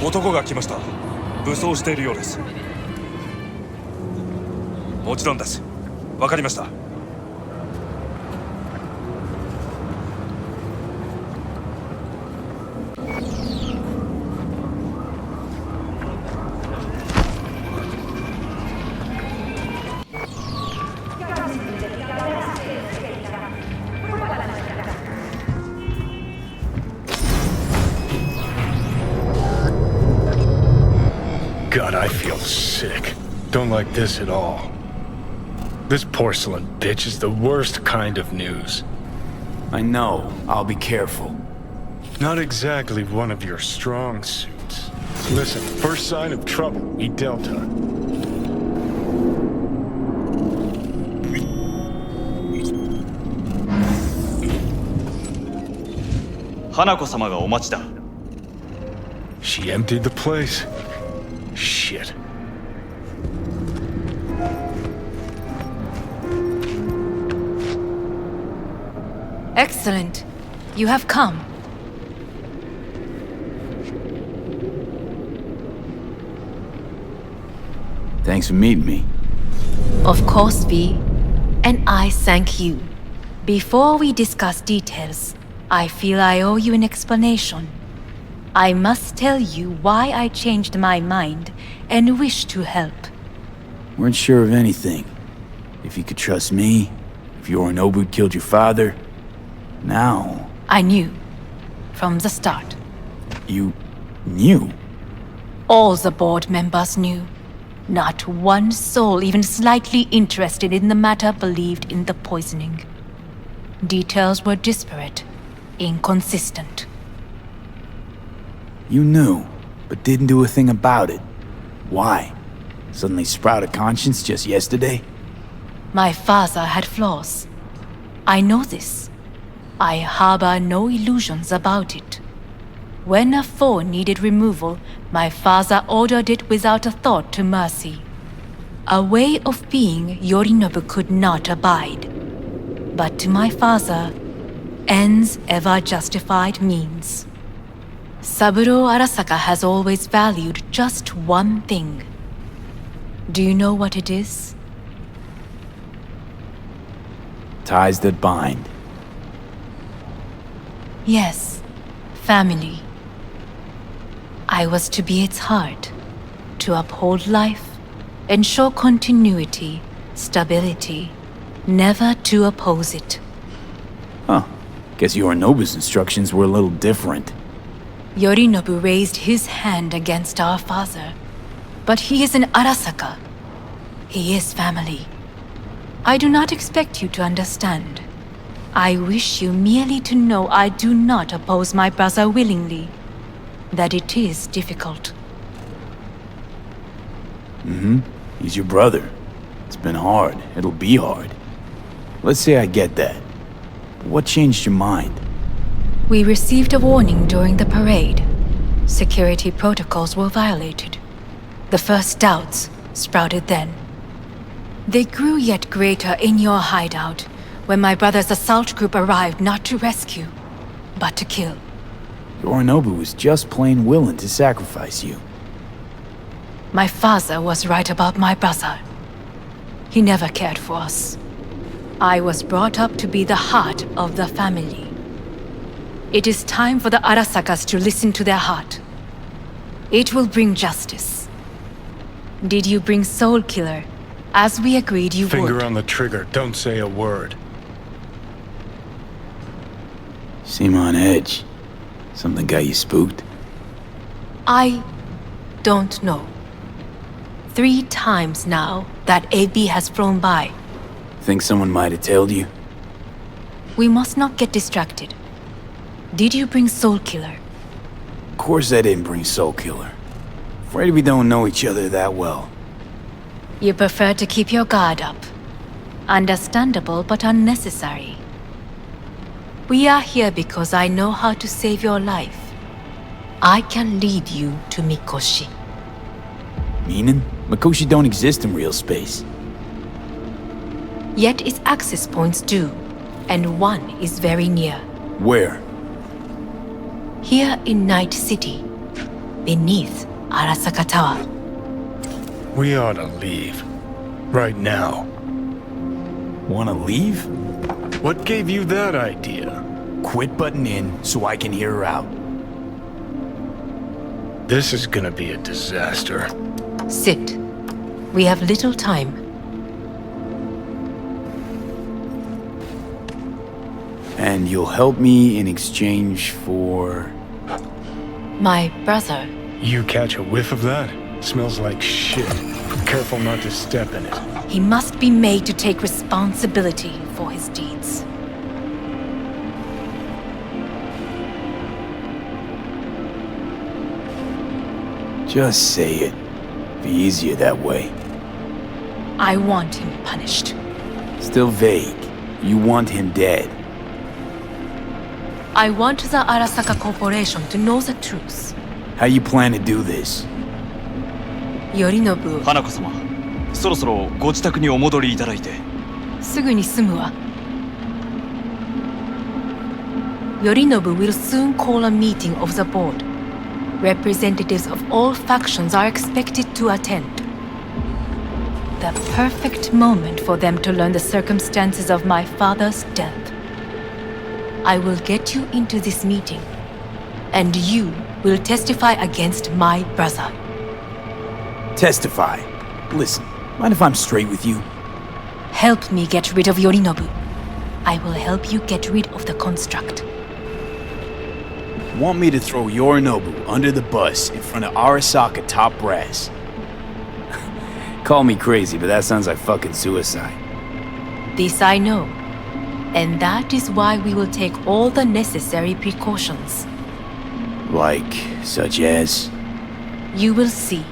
男が来ました。武装しているようです。もちろんです。わかりました。God, I feel sick. Don't like this at all. This porcelain bitch is the worst kind of news. I know. I'll be careful. Not exactly one of your strong suits. Listen, first sign of trouble, we dealt her. Hanako-samaがお待ちだ。She emptied the place? Shit. Excellent. You have come. Thanks for meeting me. Of course, V. And I thank you. Before we discuss details, I feel I owe you an explanation. I must tell you why I changed my mind and wish to help. Weren't sure of anything. If you could trust me, if Yorinobu killed your father. Now... I knew. From the start. You... knew? All the board members knew. Not one soul even slightly interested in the matter believed in the poisoning. Details were disparate, inconsistent. You knew, but didn't do a thing about it. Why? Suddenly sprout a conscience just yesterday? My father had flaws. I know this. I harbor no illusions about it. When a foe needed removal, my father ordered it without a thought to mercy. A way of being Yorinobu could not abide. But to my father, ends ever justified means. Saburo Arasaka has always valued just one thing. Do you know what it is? Ties that bind. Yes, family. I was to be its heart, to uphold life, ensure continuity, stability, never to oppose it. Huh. Guess Yorinobu's instructions were a little different. Yorinobu raised his hand against our father. But he is an Arasaka. He is family. I do not expect you to understand. I wish you merely to know I do not oppose my brother willingly. That it is difficult. He's your brother. It's been hard. It'll be hard. Let's say I get that. But what changed your mind? We received a warning during the parade. Security protocols were violated. The first doubts sprouted then. They grew yet greater in your hideout, when my brother's assault group arrived not to rescue, but to kill. Yorinobu was just plain willing to sacrifice you. My father was right about my brother. He never cared for us. I was brought up to be the heart of the family. It is time for the Arasakas to listen to their heart. It will bring justice. Did you bring Soul Killer, as we agreed you would? Finger on the trigger, don't say a word. Seem on edge. Something got you spooked? I don't know. 3 times now that AB has flown by. Think someone might have tailed you? We must not get distracted. Did you bring Soul Killer? Of course I didn't bring Soul Killer. Afraid we don't know each other that well. You prefer to keep your guard up. Understandable but unnecessary. We are here because I know how to save your life. I can lead you to Mikoshi. Meaning? Mikoshi don't exist in real space. Yet its access points do, and one is very near. Where? Here in Night City. beneath Arasaka Tower. We ought to leave. Right now. Wanna leave? What gave you that idea? Quit butting in so I can hear her out. This is gonna be a disaster. Sit. We have little time. And you'll help me in exchange for... My brother. You catch a whiff of that? Smells like shit. Careful not to step in it. He must be made to take responsibility for his deeds. Just say it. Be easier that way. I want him punished. Still vague. You want him dead. I want the Arasaka Corporation to know the truth. How you plan to do this? Yorinobu, 花子様、そろそろご自宅にお戻りいただいて。すぐに済むわ。Yorinobu will soon call a meeting of the board. Representatives of all factions are expected to attend. The perfect moment for them to learn the circumstances of my father's death. I will get you into this meeting, and you will testify against my brother. Testify. Listen, mind if I'm straight with you? Help me get rid of Yorinobu. I will help you get rid of the construct. Want me to throw Yorinobu under the bus in front of Arasaka top brass? Call me crazy, but that sounds like fucking suicide. This I know. And that is why we will take all the necessary precautions. Like, such as? You will see.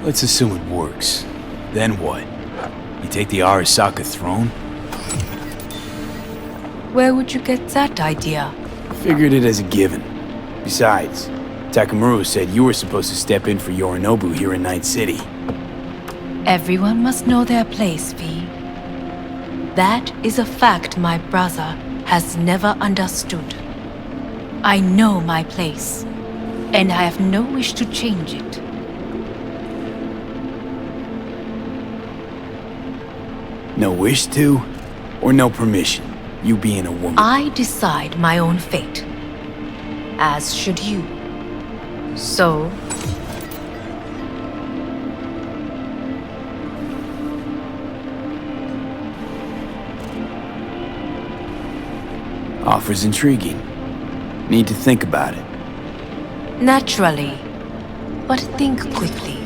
Let's assume it works. Then what? You take the Arasaka throne? Where would you get that idea? Figured it as a given. Besides, Takamura said you were supposed to step in for Yorinobu here in Night City. Everyone must know their place, V. That is a fact my brother has never understood. I know my place, and I have no wish to change it. No wish to, or no permission, you being a woman? I decide my own fate, as should you. So, Offer's intriguing. Need to think about it. naturally, but think quickly.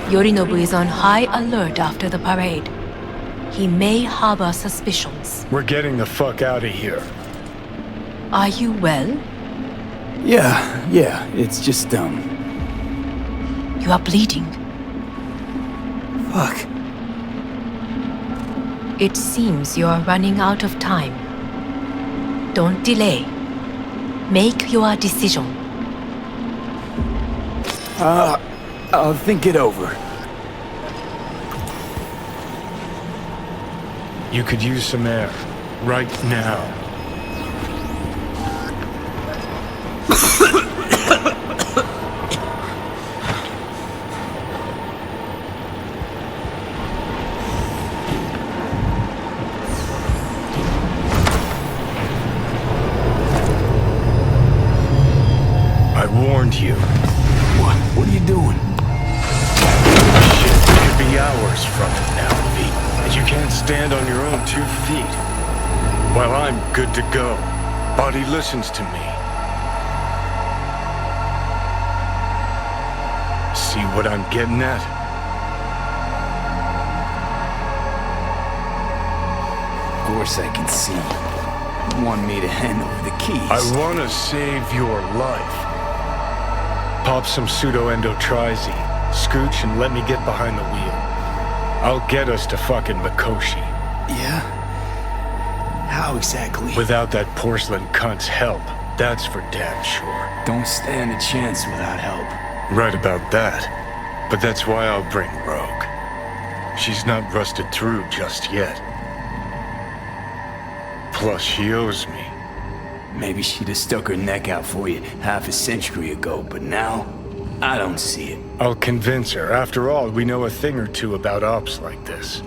Yorinobu is on high alert after the parade. He may harbor suspicions. We're getting the fuck out of here. Are you well? Yeah, it's just, You are bleeding. fuck. It seems you are running out of time. Don't delay. Make your decision. I'll think it over. You could use some air. Right now. I warned you. What are you doing? Shit could be hours from it now, V. And you can't stand on your own 2 feet. Well, I'm good to go. Body listens to me. See what I'm getting at? Of course I can see. You want me to hand over the keys. I want to save your life. Pop some pseudo-endotrizine, scooch, and let me get behind the wheel. I'll get us to fucking Mikoshi. Yeah? How exactly? Without that porcelain cunt's help, that's for damn sure. Don't stand a chance without help. Right about that. But that's why I'll bring Rogue. She's not rusted through just yet. Plus, she owes me. Maybe she'd have stuck her neck out for you half a century ago, but now, I don't see it. I'll convince her. After all, we know a thing or two about ops like this.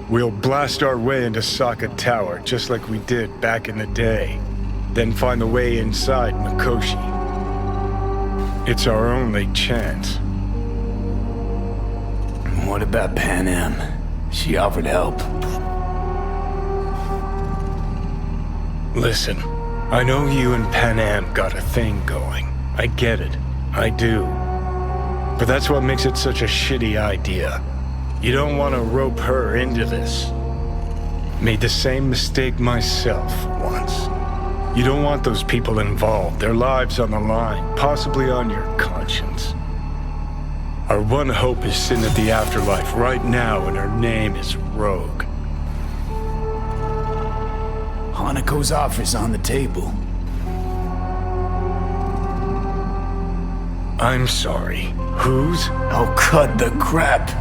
We'll blast our way into Sokka Tower, just like we did back in the day. Then find the way inside Mikoshi. It's our only chance. What about Pan Am? She offered help. Listen, I know you and Pan Am got a thing going. I get it. I do. But that's what makes it such a shitty idea. You don't want to rope her into this. Made the same mistake myself once. You don't want those people involved, their lives on the line, possibly on your conscience. Our one hope is sitting at the afterlife right now, and her name is Rogue. Hanako's offer's on the table. I'm sorry. Whose? Oh, cut the crap.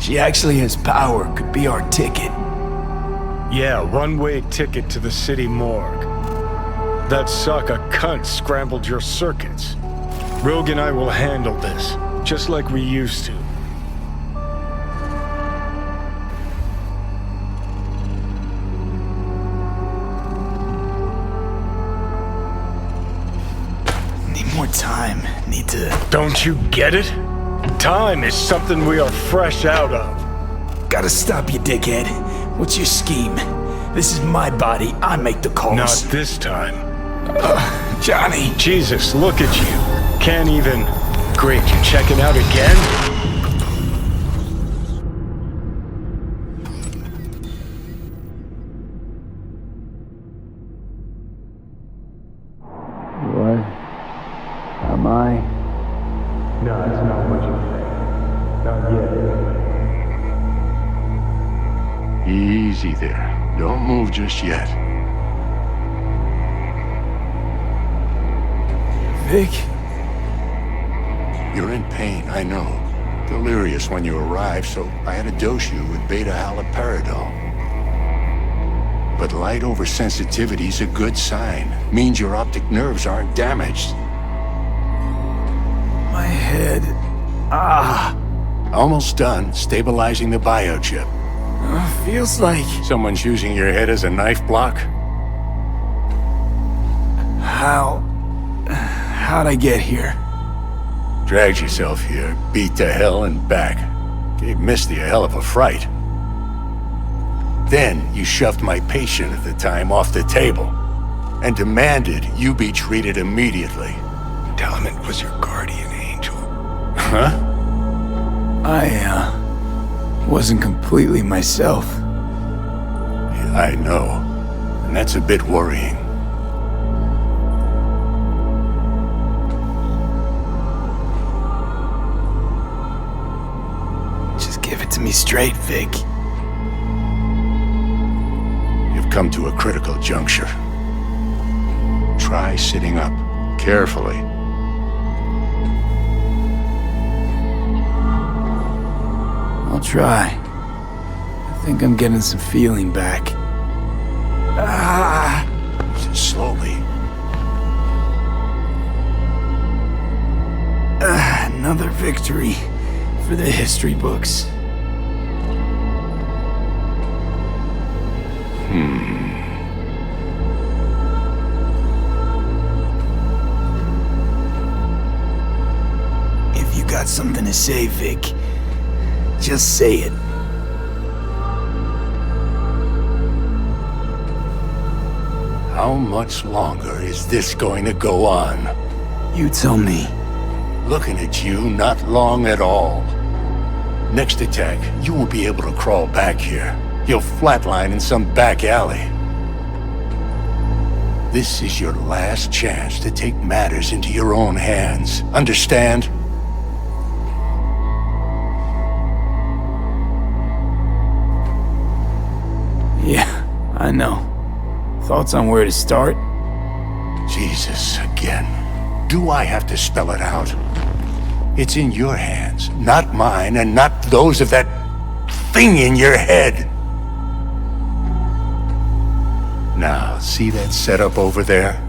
She actually has power, could be our ticket. Yeah, one-way ticket to the city morgue. That Sokka cunt scrambled your circuits. Rogue and I will handle this, just like we used to. Need more time. Need to... Don't you get it? Time is something we are fresh out of. Gotta stop you, dickhead. What's your scheme? This is my body. I make the calls. Not this time. Johnny. Jesus, look at you. Can't even... Great, you're checking out again? What? Am I? No, it's not what you think. Not yet. Easy there. Don't move just yet. Vic? You're in pain, I know. Delirious when you arrived, so I had to dose you with beta-haloperidol. But light oversensitivity's a good sign. Means your optic nerves aren't damaged. My head... Ah! Almost done stabilizing the biochip. Feels like... Someone's using your head as a knife block? How'd I get here? Dragged yourself here, beat to hell and back. Gave Misty a hell of a fright. Then you shoved my patient at the time off the table and demanded you be treated immediately. Tell him it was your guardian angel. Huh? I wasn't completely myself. Yeah, I know. And that's a bit worrying. Just give it to me straight, Vic. You've come to a critical juncture. Try sitting up, carefully. I'll try. I think I'm getting some feeling back. Just slowly. Another victory for the history books. If you got something to say, Vic, just say it. How much longer is this going to go on? You tell me. Looking at you, not long at all. Next attack, you won't be able to crawl back here. You'll flatline in some back alley. This is your last chance to take matters into your own hands. Understand? Yeah, I know. Thoughts on where to start? Jesus, again. Do I have to spell it out? It's in your hands, not mine, and not those of that thing in your head. Now, see that setup over there?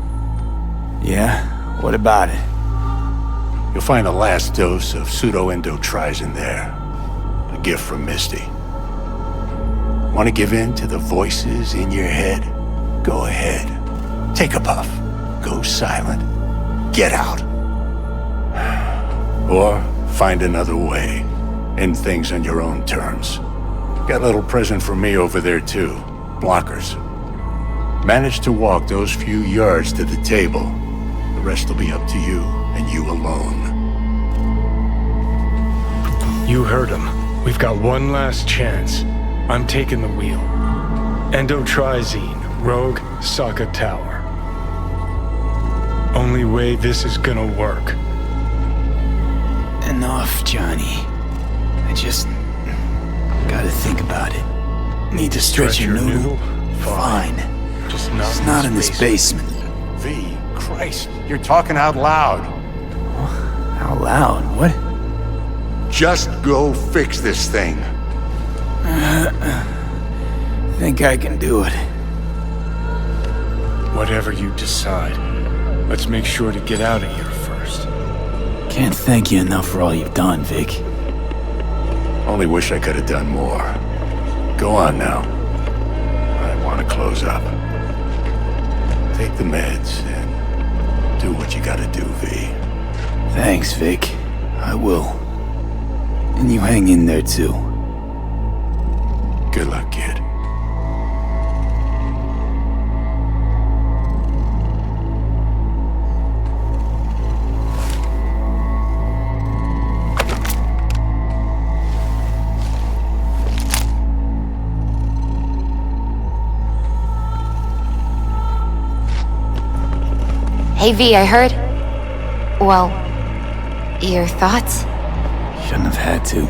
Yeah? What about it? You'll find a last dose of pseudo-endotrizin there. A gift from Misty. Want to give in to the voices in your head? Go ahead. Take a puff. Go silent. Get out. Or find another way. End things on your own terms. Got a little present for me over there too. Blockers. Manage to walk those few yards to the table. The rest will be up to you, and you alone. You heard him. We've got one last chance. I'm taking the wheel. Endotrizine, Rogue, Saka Tower. Only way this is gonna work. Enough, Johnny. I just gotta think about it. Need to stretch your noodle? Fine. Just It's not in this basement. V, Christ, you're talking out loud. How loud? What? Just go fix this thing. Think I can do it. Whatever you decide. Let's make sure to get out of here first. Can't thank you enough for all you've done, Vic. Only wish I could have done more. Go on now. I want to close up. Take the meds and do what you gotta do, V. Thanks, Vic. I will. And you hang in there, too. Good luck, kid. Hey V, I heard... Well, your thoughts? Shouldn't have had to.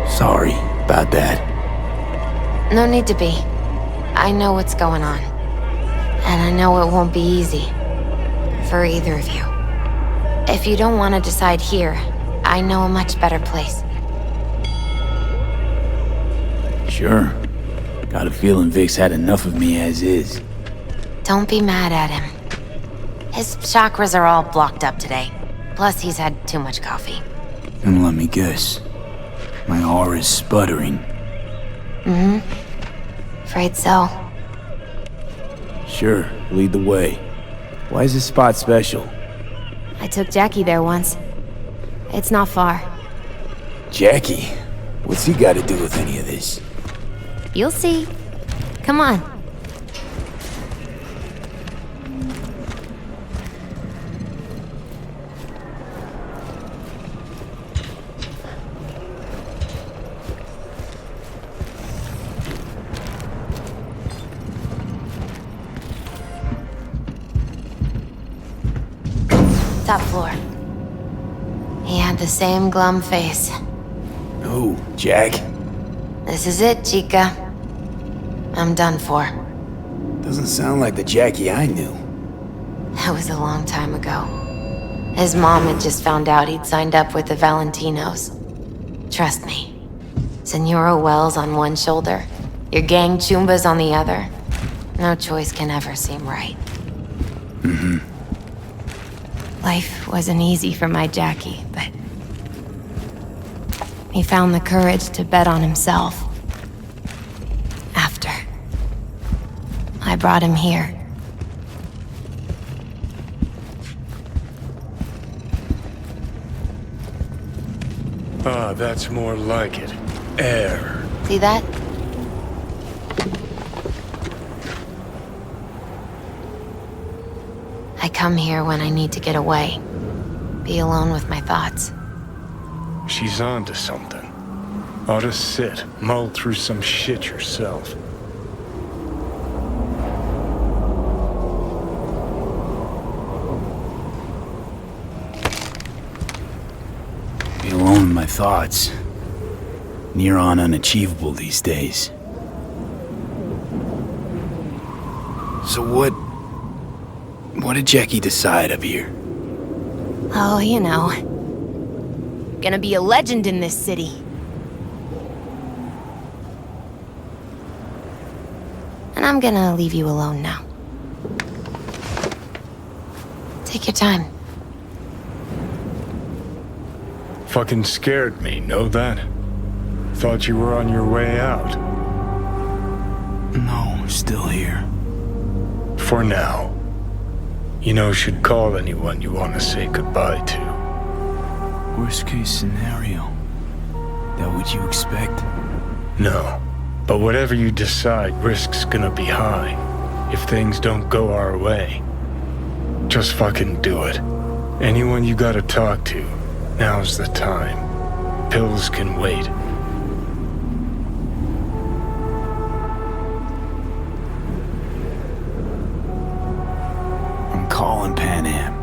Sorry about that. No need to be. I know what's going on. And I know it won't be easy. For either of you. If you don't want to decide here, I know a much better place. Sure. Got a feeling Vic's had enough of me as is. Don't be mad at him. His chakras are all blocked up today. Plus, he's had too much coffee. And let me guess. My aura's sputtering. Mm-hmm. Afraid so. Sure, lead the way. Why is this spot special? I took Jackie there once. It's not far. Jackie? What's he got to do with any of this? You'll see. Come on. Top floor. He had the same glum face. Who? Jack? This is it, Chica. I'm done for. Doesn't sound like the Jackie I knew. That was a long time ago. His mom had just found out he'd signed up with the Valentinos. Trust me. Senora Wells on one shoulder, your gang Chumbas on the other. No choice can ever seem right. Mm-hmm. Life wasn't easy for my Jackie, but... he found the courage to bet on himself. After. I brought him here. Ah, that's more like it. Air. See that? I come here when I need to get away. Be alone with my thoughts. She's on to something. Ought to sit, mull through some shit yourself. Be alone with my thoughts. Near on unachievable these days. So what did Jackie decide up here? Oh, you know. Gonna be a legend in this city. And I'm gonna leave you alone now. Take your time. Fucking scared me, know that? Thought you were on your way out. No, still here. For now. You know, should call anyone you want to say goodbye to. Worst case scenario. That what you expect? No. But whatever you decide, risk's gonna be high. If things don't go our way. Just fucking do it. Anyone you gotta talk to, now's the time. Pills can wait. I'm calling Pan Am.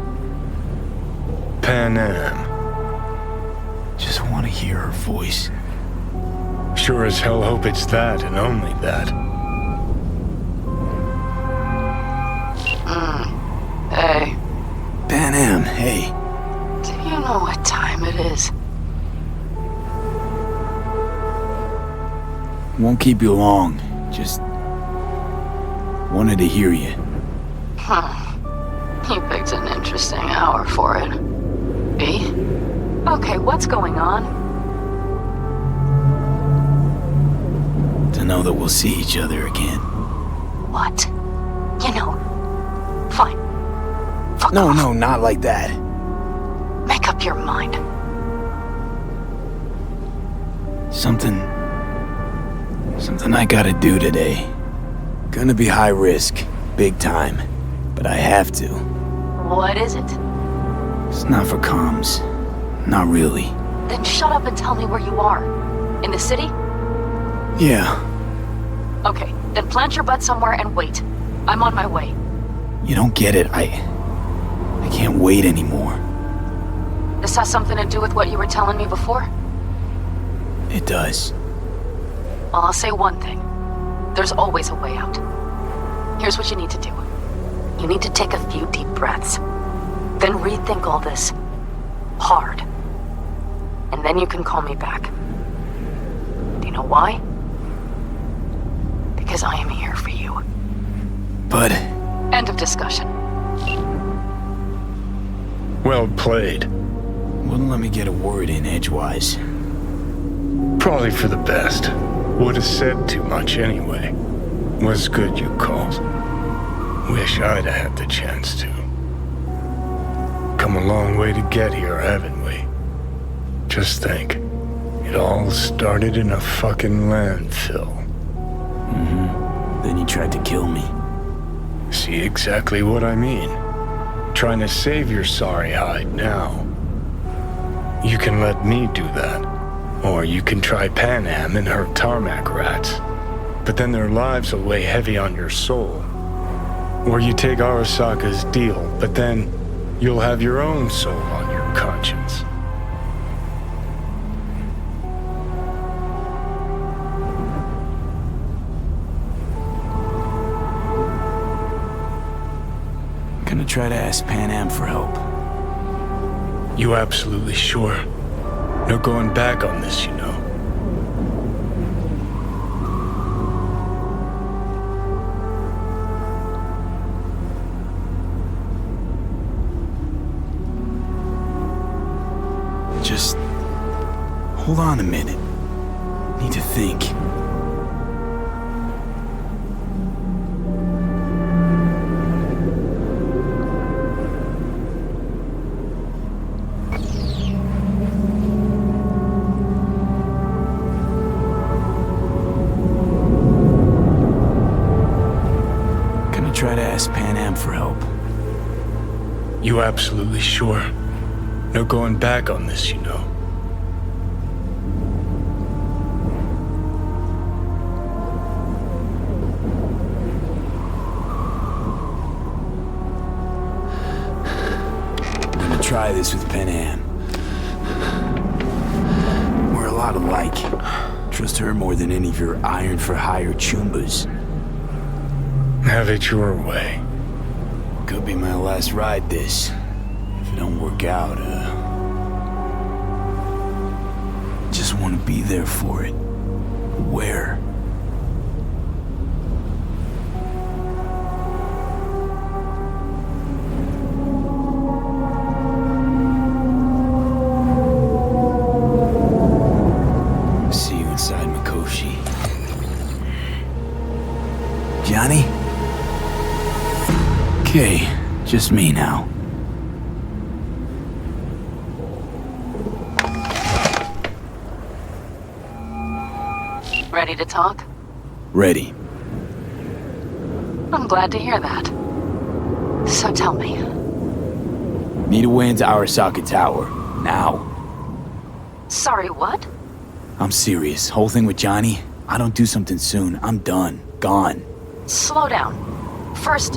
Pan Am. Just want to hear her voice. Sure as hell hope it's that and only that. Hey, Pan Am, hey. do you know what time it is? Won't keep you long. Just wanted to hear you. You picked an interesting hour for it. B? Okay, what's going on? To know that we'll see each other again. What? You know, fine. Fuck No, off. no, not like that. Make up your mind. Something I gotta do today. Gonna be high risk, big time, but I have to. What is it? It's not for comms. Not really. Then shut up and tell me where you are. In the city? Yeah, Okay, then plant your butt somewhere and wait. I'm on my way. you don't get it. I can't wait anymore. This has something to do with what you were telling me before? It does. Well, I'll say one thing. There's always a way out. Here's what you need to do. You need to take a few deep breaths. Then rethink all this. Hard. And then you can call me back. Do you know why? Because I am here for you. But End of discussion. Well played. wouldn't let me get a word in edgewise. Probably for the best. Would have said too much anyway. Was good you called. Wish I'd have had the chance to. Come a long way to get here, haven't we? Just think. It all started in a fucking landfill. Then you tried to kill me. See exactly what I mean. Trying to save your sorry hide now. You can let me do that. Or you can try Pan Am and her tarmac rats. But then their lives will weigh heavy on your soul. Or you take Arasaka's deal, but then you'll have your own soul on your conscience. Gonna try to ask Pan Am for help. You absolutely sure? No going back on this, you know. Just hold on a minute. Need to think. Gonna try to ask Pan Am for help. You absolutely sure? No going back on this, you know. I'm gonna try this with Pan Am. We're a lot alike. Trust her more than any of your iron-for-hire chumbas. Have it your way. Could be my last ride this. If it don't work out, just want to be there for it. Where? Mikoshi. Johnny? Okay, just me now. Ready to talk? Ready. I'm glad to hear that. So tell me, Need a way into Arasaka Tower. Now. sorry, what? I'm serious. Whole thing with Johnny, I don't do something soon, I'm done. Gone. Slow down. First,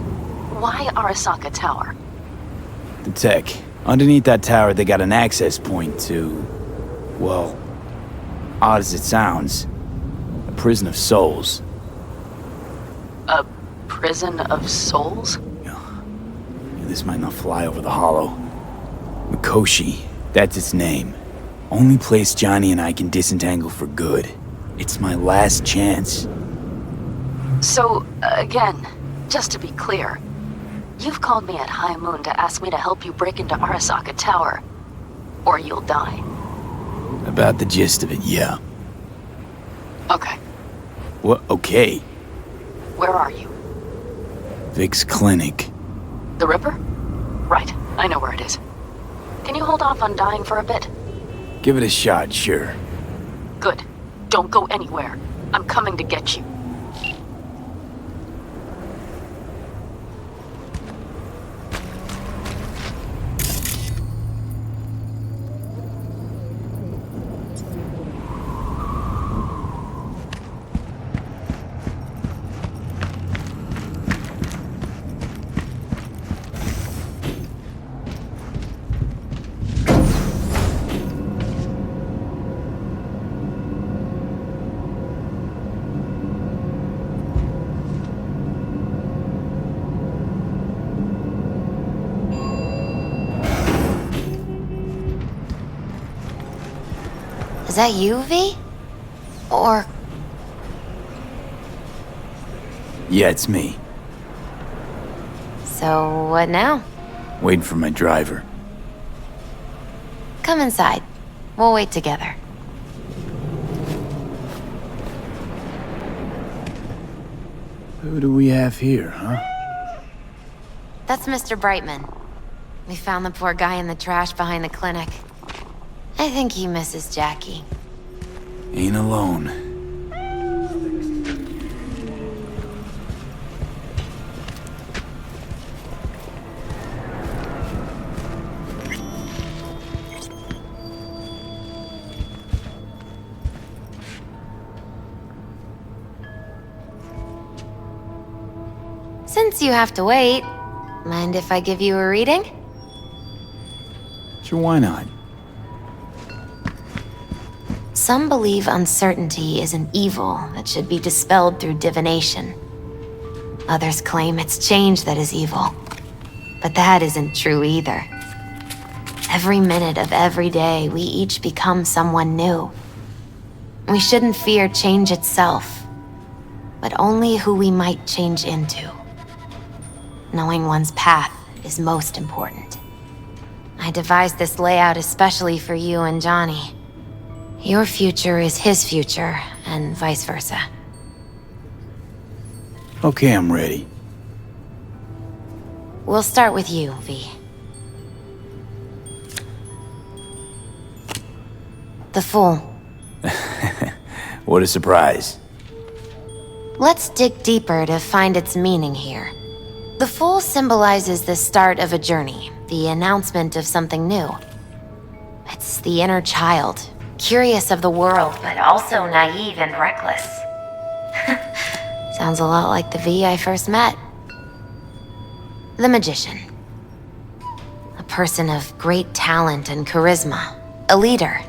why Arasaka Tower? The tech. Underneath that tower, they got an access point to... well, odd as it sounds, a prison of souls. A prison of souls? This might not fly over the hollow. Mikoshi, that's its name. Only place Johnny and I can disentangle for good. It's my last chance. So, again, just to be clear, you've called me at High Moon to ask me to help you break into Arasaka Tower, or you'll die. About the gist of it, yeah. Okay, What? Okay. where are you? Vic's clinic. The Ripper? Right, I know where it is. Can you hold off on dying for a bit? Give it a shot, sure. Good. Don't go anywhere. I'm coming to get you. Is that you, V? Or... Yeah, it's me. so what now? Waiting for my driver. Come inside. We'll wait together. Who do we have here, huh? That's Mr. Brightman. We found the poor guy in the trash behind the clinic. I think he misses Jackie. Ain't alone. Since you have to wait, mind if I give you a reading? Sure, why not? Some believe uncertainty is an evil that should be dispelled through divination. Others claim it's change that is evil. But that isn't true either. Every minute of every day, we each become someone new. We shouldn't fear change itself, but only who we might change into. Knowing one's path is most important. I devised this layout especially for you and Johnny. Your future is his future, and vice versa. Okay, I'm ready. We'll start with you, V. The Fool. What a surprise. Let's dig deeper to find its meaning here. The Fool symbolizes the start of a journey, the announcement of something new. It's the inner child, curious of the world, but also naive and reckless. Sounds a lot like the V I first met. The Magician. A person of great talent and charisma. A leader.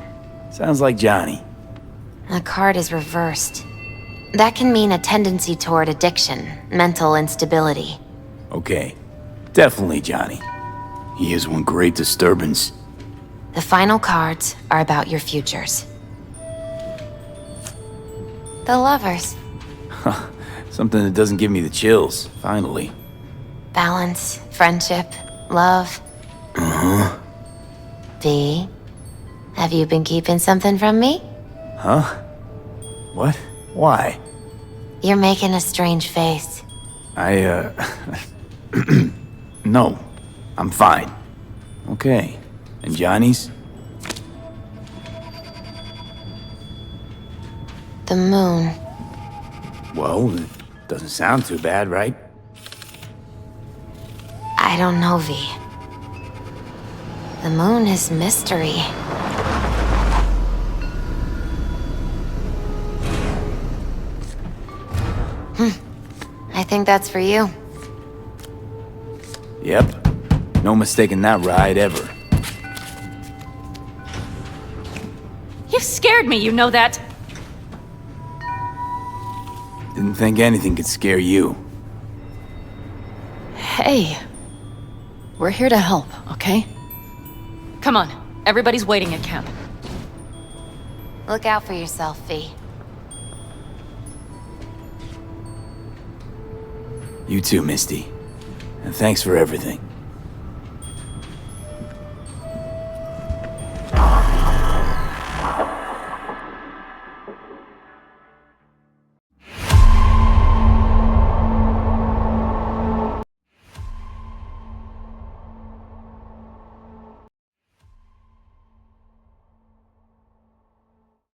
Sounds like Johnny. The card is reversed. That can mean a tendency toward addiction, mental instability. Okay. Definitely Johnny. He is one great disturbance. The final cards are about your futures. The Lovers. Something that doesn't give me the chills, finally. Balance, friendship, love. Uh-huh. V, have you been keeping something from me? Huh? What? Why? You're making a strange face. No. I'm fine. Okay. And Johnny's? The moon. Well, it doesn't sound too bad, right? I don't know, V. The moon is mystery. I think that's for you. Yep. No mistaking that ride ever. You scared me, you know that? Didn't think anything could scare you. Hey. We're here to help, okay? Come on. Everybody's waiting at camp. Look out for yourself, V. You too, Misty. And thanks for everything.